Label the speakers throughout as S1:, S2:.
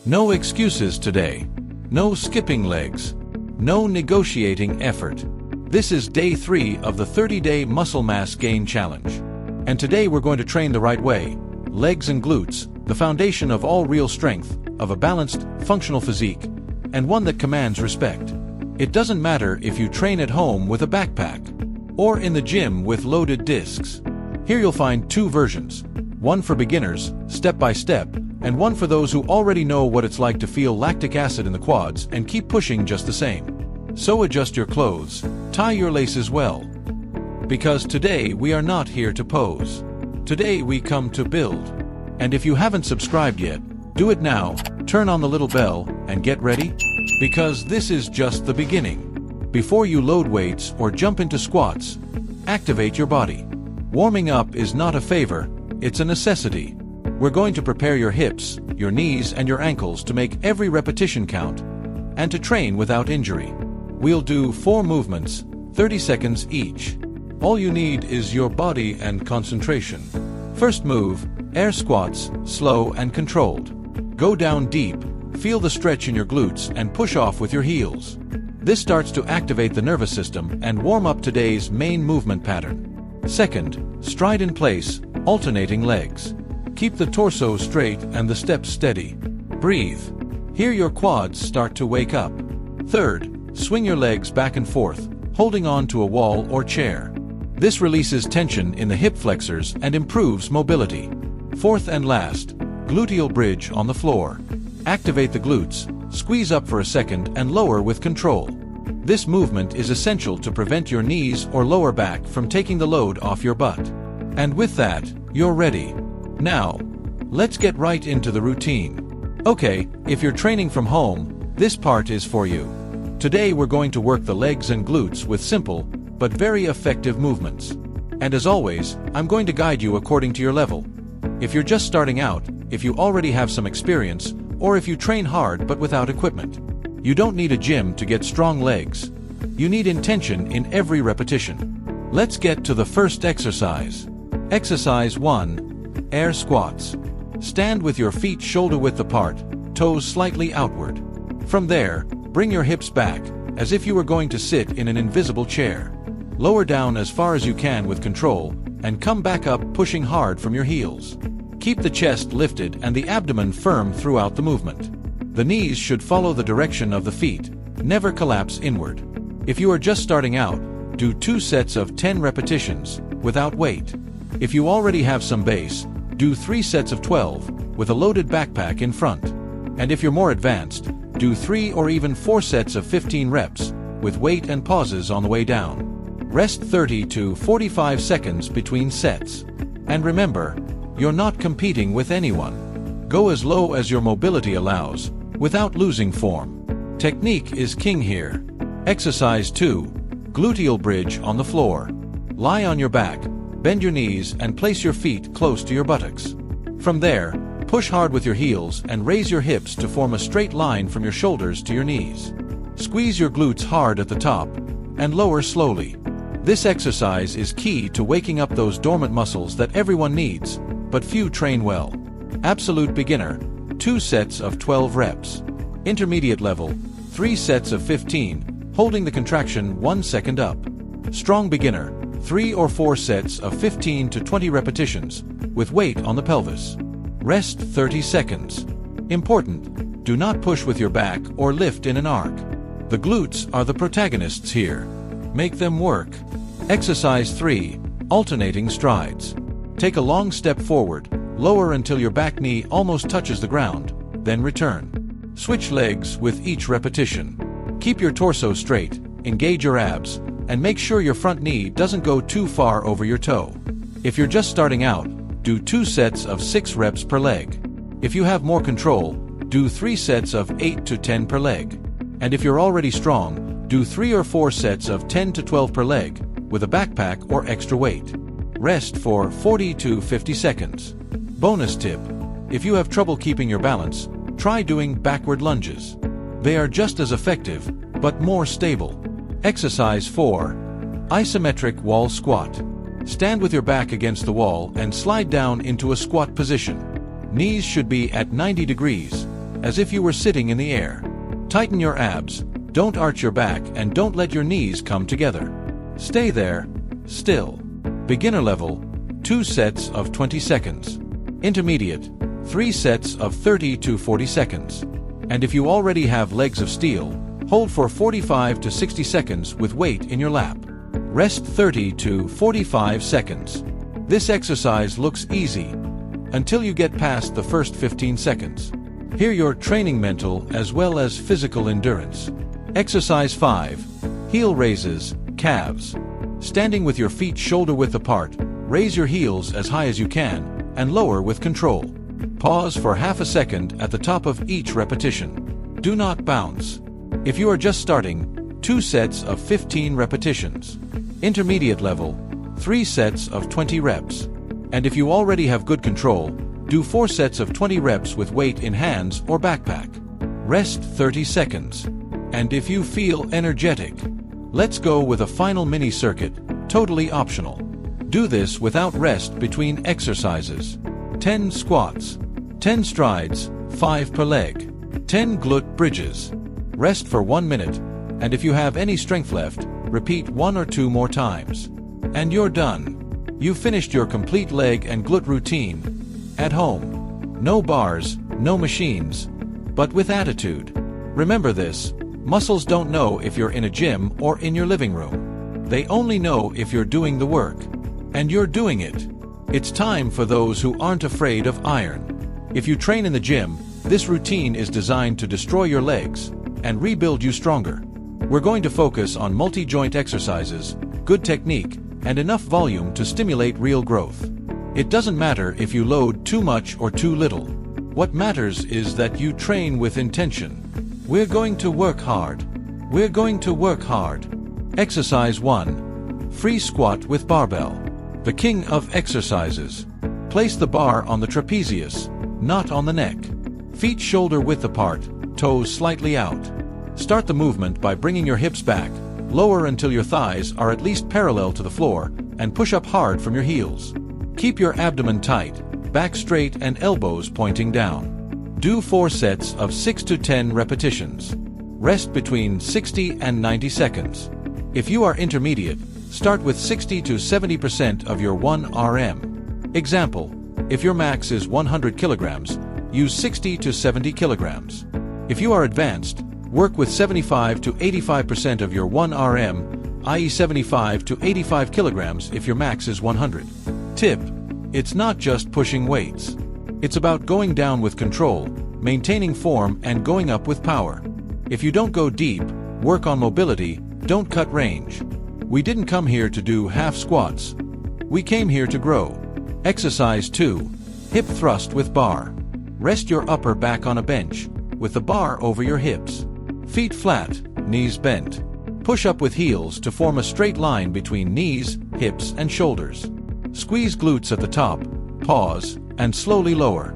S1: No excuses today. No skipping legs. No negotiating effort. This is day 3 of the 30-day muscle mass gain challenge. And today we're going to train the right way. Legs and glutes, the foundation of all real strength, of a balanced, functional physique, and one that commands respect. It doesn't matter if you train at home with a backpack, or in the gym with loaded discs. Here you'll find 2 versions. One for beginners, step by step, and one for those who already know what it's like to feel lactic acid in the quads and keep pushing just the same. So adjust your clothes, tie your laces well. Because today we are not here to pose. Today we come to build. And if you haven't subscribed yet, do it now, turn on the little bell, and get ready. Because this is just the beginning. Before you load weights or jump into squats, activate your body. Warming up is not a favor, it's a necessity. We're going to prepare your hips, your knees, and your ankles to make every repetition count, and to train without injury. We'll do 4 movements, 30 seconds each. All you need is your body and concentration. First move, air squats, slow and controlled. Go down deep, feel the stretch in your glutes and push off with your heels. This starts to activate the nervous system and warm up today's main movement pattern. Second, stride in place, alternating legs. Keep the torso straight and the steps steady. Breathe. Hear your quads start to wake up. Third, swing your legs back and forth, holding on to a wall or chair. This releases tension in the hip flexors and improves mobility. Fourth and last, gluteal bridge on the floor. Activate the glutes, squeeze up for a second and lower with control. This movement is essential to prevent your knees or lower back from taking the load off your butt. And with that, you're ready. Now, let's get right into the routine. Okay, if you're training from home, this part is for you. Today we're going to work the legs and glutes with simple, but very effective movements. And as always, I'm going to guide you according to your level. If you're just starting out, if you already have some experience, or if you train hard but without equipment. You don't need a gym to get strong legs. You need intention in every repetition. Let's get to the first exercise. Exercise 1. Air squats. Stand with your feet shoulder-width apart, toes slightly outward. From there, bring your hips back, as if you were going to sit in an invisible chair. Lower down as far as you can with control, and come back up pushing hard from your heels. Keep the chest lifted and the abdomen firm throughout the movement. The knees should follow the direction of the feet, never collapse inward. If you are just starting out, do 2 sets of 10 repetitions, without weight. If you already have some base, do 3 sets of 12, with a loaded backpack in front. And if you're more advanced, do 3 or even 4 sets of 15 reps, with weight and pauses on the way down. Rest 30 to 45 seconds between sets. And remember, you're not competing with anyone. Go as low as your mobility allows, without losing form. Technique is king here. Exercise 2. Gluteal bridge on the floor. Lie on your back, bend your knees and place your feet close to your buttocks. From there, push hard with your heels and raise your hips to form a straight line from your shoulders to your knees. Squeeze your glutes hard at the top and lower slowly. This exercise is key to waking up those dormant muscles that everyone needs, but few train well. Absolute beginner, 2 sets of 12 reps. Intermediate level, 3 sets of 15, holding the contraction 1 second up. Strong beginner, 3 or 4 sets of 15 to 20 repetitions, with weight on the pelvis. Rest 30 seconds. Important, do not push with your back or lift in an arc. The glutes are the protagonists here. Make them work. Exercise 3. Alternating strides. Take a long step forward, lower until your back knee almost touches the ground, then return. Switch legs with each repetition. Keep your torso straight, engage your abs, and make sure your front knee doesn't go too far over your toe. If you're just starting out, do 2 sets of 6 reps per leg. If you have more control, do 3 sets of 8 to 10 per leg. And if you're already strong, do 3 or 4 sets of 10 to 12 per leg, with a backpack or extra weight. Rest for 40 to 50 seconds. Bonus tip: if you have trouble keeping your balance, try doing backward lunges. They are just as effective, but more stable. Exercise 4. Isometric wall squat. Stand with your back against the wall and slide down into a squat position. Knees should be at 90 degrees, as if you were sitting in the air. Tighten your abs, don't arch your back, and don't let your knees come together. Stay there, still. Beginner level, 2 sets of 20 seconds. Intermediate, 3 sets of 30 to 40 seconds. And if you already have legs of steel, hold for 45 to 60 seconds with weight in your lap. Rest 30 to 45 seconds. This exercise looks easy until you get past the first 15 seconds. Here you're training mental as well as physical endurance. Exercise 5. Heel raises, calves. Standing with your feet shoulder-width apart, raise your heels as high as you can and lower with control. Pause for half a second at the top of each repetition. Do not bounce. If you are just starting, 2 sets of 15 repetitions. Intermediate level, 3 sets of 20 reps. And if you already have good control, do 4 sets of 20 reps with weight in hands or backpack. Rest 30 seconds. And if you feel energetic, let's go with a final mini circuit, totally optional. Do this without rest between exercises. 10 squats, 10 strides, 5 per leg, 10 glute bridges. Rest for 1 minute, and if you have any strength left, repeat 1 or 2 more times. And you're done. You've finished your complete leg and glute routine. At home. No bars, no machines, but with attitude. Remember this, muscles don't know if you're in a gym or in your living room. They only know if you're doing the work. And you're doing it. It's time for those who aren't afraid of iron. If you train in the gym, this routine is designed to destroy your legs and rebuild you stronger. We're going to focus on multi-joint exercises, good technique, and enough volume to stimulate real growth. It doesn't matter if you load too much or too little. What matters is that you train with intention. We're going to work hard. We're going to work hard. Exercise 1. Free squat with barbell. The king of exercises. Place the bar on the trapezius, not on the neck. Feet shoulder width apart, toes slightly out. Start the movement by bringing your hips back, lower until your thighs are at least parallel to the floor, and push up hard from your heels. Keep your abdomen tight, back straight and elbows pointing down. Do 4 sets of 6 to 10 repetitions. Rest between 60 and 90 seconds. If you are intermediate, start with 60 to 70% of your 1 RM. Example, if your max is 100 kilograms, use 60 to 70 kilograms. If you are advanced, work with 75 to 85% of your 1 RM, i.e. 75 to 85 kilograms if your max is 100. Tip: it's not just pushing weights. It's about going down with control, maintaining form, and going up with power. If you don't go deep, work on mobility, don't cut range. We didn't come here to do half squats. We came here to grow. Exercise 2. Hip thrust with bar. Rest your upper back on a bench, with the bar over your hips. Feet flat, knees bent. Push up with heels to form a straight line between knees, hips, and shoulders. Squeeze glutes at the top, pause, and slowly lower.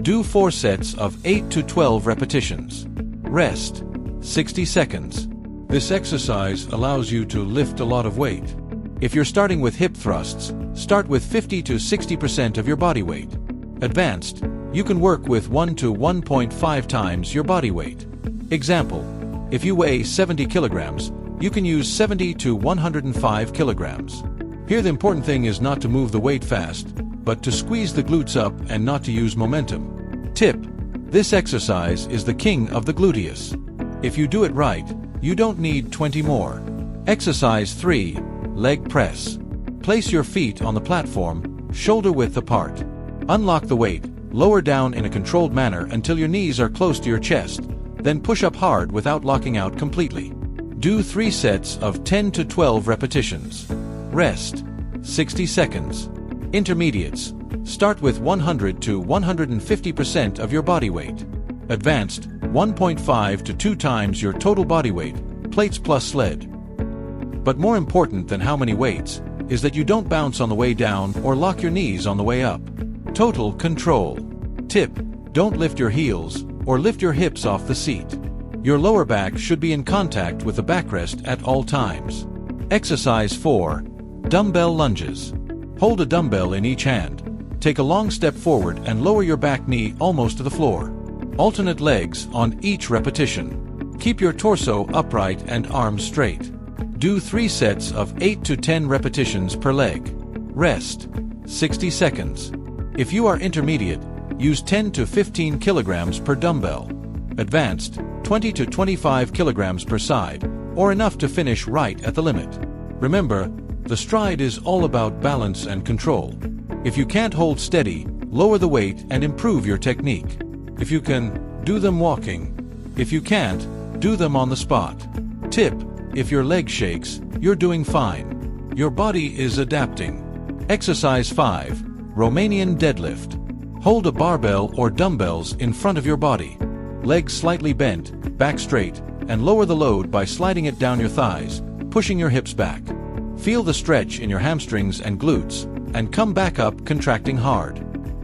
S1: Do 4 sets of 8 to 12 repetitions. Rest 60 seconds. This exercise allows you to lift a lot of weight. If you're starting with hip thrusts, start with 50 to 60% of your body weight. Advanced, you can work with 1 to 1.5 times your body weight. Example, if you weigh 70 kilograms, you can use 70 to 105 kilograms. Here the important thing is not to move the weight fast, but to squeeze the glutes up and not to use momentum. Tip: this exercise is the king of the gluteus. If you do it right, you don't need 20 more. Exercise 3. Leg press. Place your feet on the platform, shoulder width apart. Unlock the weight, lower down in a controlled manner until your knees are close to your chest, then push up hard without locking out completely. Do 3 sets of 10 to 12 repetitions. Rest 60 seconds. Intermediates, start with 100 to 150% of your body weight. Advanced, 1.5 to 2 times your total body weight, plates plus sled. But more important than how many weights is that you don't bounce on the way down or lock your knees on the way up. Total control. Tip: don't lift your heels or lift your hips off the seat. Your lower back should be in contact with the backrest at all times. Exercise 4. Dumbbell lunges. Hold a dumbbell in each hand. Take a long step forward and lower your back knee almost to the floor. Alternate legs on each repetition. Keep your torso upright and arms straight. Do 3 sets of 8 to 10 repetitions per leg. Rest 60 seconds. If you are intermediate, use 10 to 15 kilograms per dumbbell. Advanced, 20 to 25 kilograms per side, or enough to finish right at the limit. Remember, the stride is all about balance and control. If you can't hold steady, lower the weight and improve your technique. If you can, do them walking. If you can't, do them on the spot. Tip: if your leg shakes, you're doing fine. Your body is adapting. Exercise 5. Romanian deadlift. Hold a barbell or dumbbells in front of your body. Legs slightly bent, back straight, and lower the load by sliding it down your thighs, pushing your hips back. Feel the stretch in your hamstrings and glutes, and come back up contracting hard.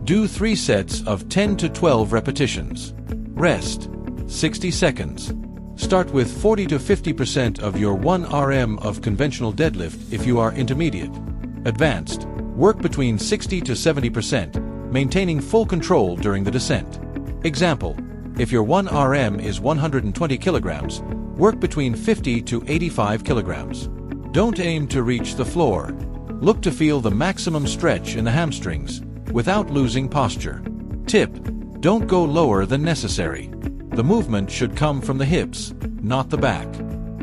S1: Do 3 sets of 10 to 12 repetitions. Rest 60 seconds. Start with 40 to 50% of your 1 RM of conventional deadlift if you are intermediate. Advanced, work between 60 to 70%, maintaining full control during the descent. Example: if your 1 RM is 120 kilograms, work between 50 to 85 kilograms. Don't aim to reach the floor. Look to feel the maximum stretch in the hamstrings, without losing posture. Tip: don't go lower than necessary. The movement should come from the hips, not the back.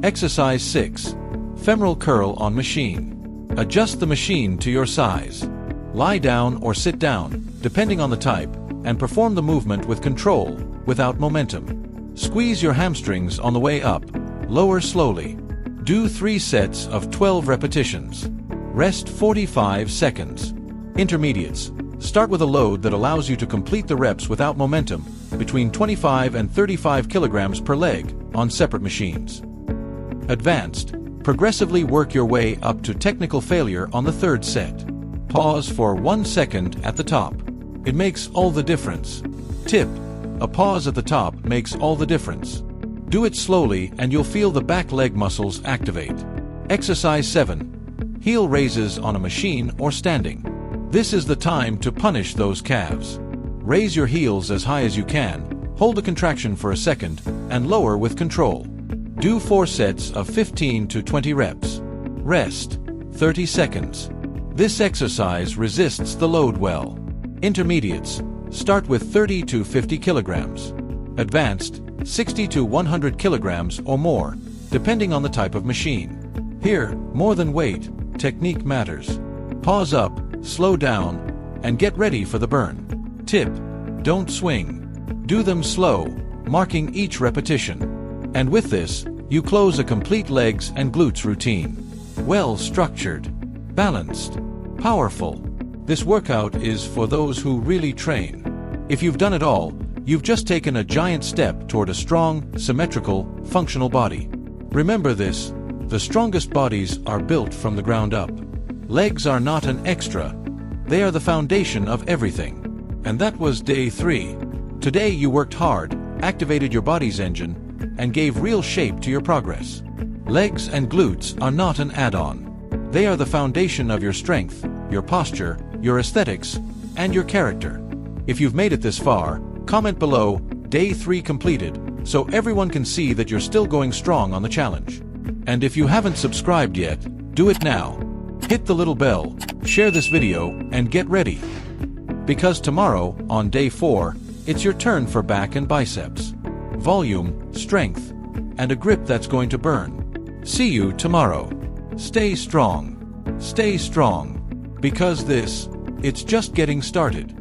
S1: Exercise 6. Femoral curl on machine. Adjust the machine to your size. Lie down or sit down, depending on the type, and perform the movement with control, without momentum. Squeeze your hamstrings on the way up, lower slowly. Do 3 sets of 12 repetitions. Rest 45 seconds. Intermediates, start with a load that allows you to complete the reps without momentum, between 25 and 35 kilograms per leg, on separate machines. Advanced, progressively work your way up to technical failure on the 3rd set. Pause for 1 second at the top. It makes all the difference. Tip: a pause at the top makes all the difference. Do it slowly and you'll feel the back leg muscles activate. Exercise 7. Heel raises on a machine or standing. This is the time to punish those calves. Raise your heels as high as you can, hold the contraction for a second, and lower with control. Do 4 sets of 15 to 20 reps. Rest 30 seconds. This exercise resists the load well. Intermediates, start with 30 to 50 kilograms. Advanced, 60 to 100 kilograms or more, depending on the type of machine. Here, more than weight, technique matters. Pause up, slow down, and get ready for the burn. Tip: don't swing. Do them slow, marking each repetition. And with this, you close a complete legs and glutes routine. Well structured, balanced, powerful. This workout is for those who really train. If you've done it all, you've just taken a giant step toward a strong, symmetrical, functional body. Remember this: the strongest bodies are built from the ground up. Legs are not an extra. They are the foundation of everything. And that was day 3. Today you worked hard, activated your body's engine, and gave real shape to your progress. Legs and glutes are not an add-on. They are the foundation of your strength, your posture, your aesthetics, and your character. If you've made it this far, comment below, day 3 completed, so everyone can see that you're still going strong on the challenge. And if you haven't subscribed yet, do it now. Hit the little bell, share this video, and get ready. Because tomorrow, on day 4, it's your turn for back and biceps. Volume, strength, and a grip that's going to burn. See you tomorrow. Stay strong. Stay strong. Because it's just getting started.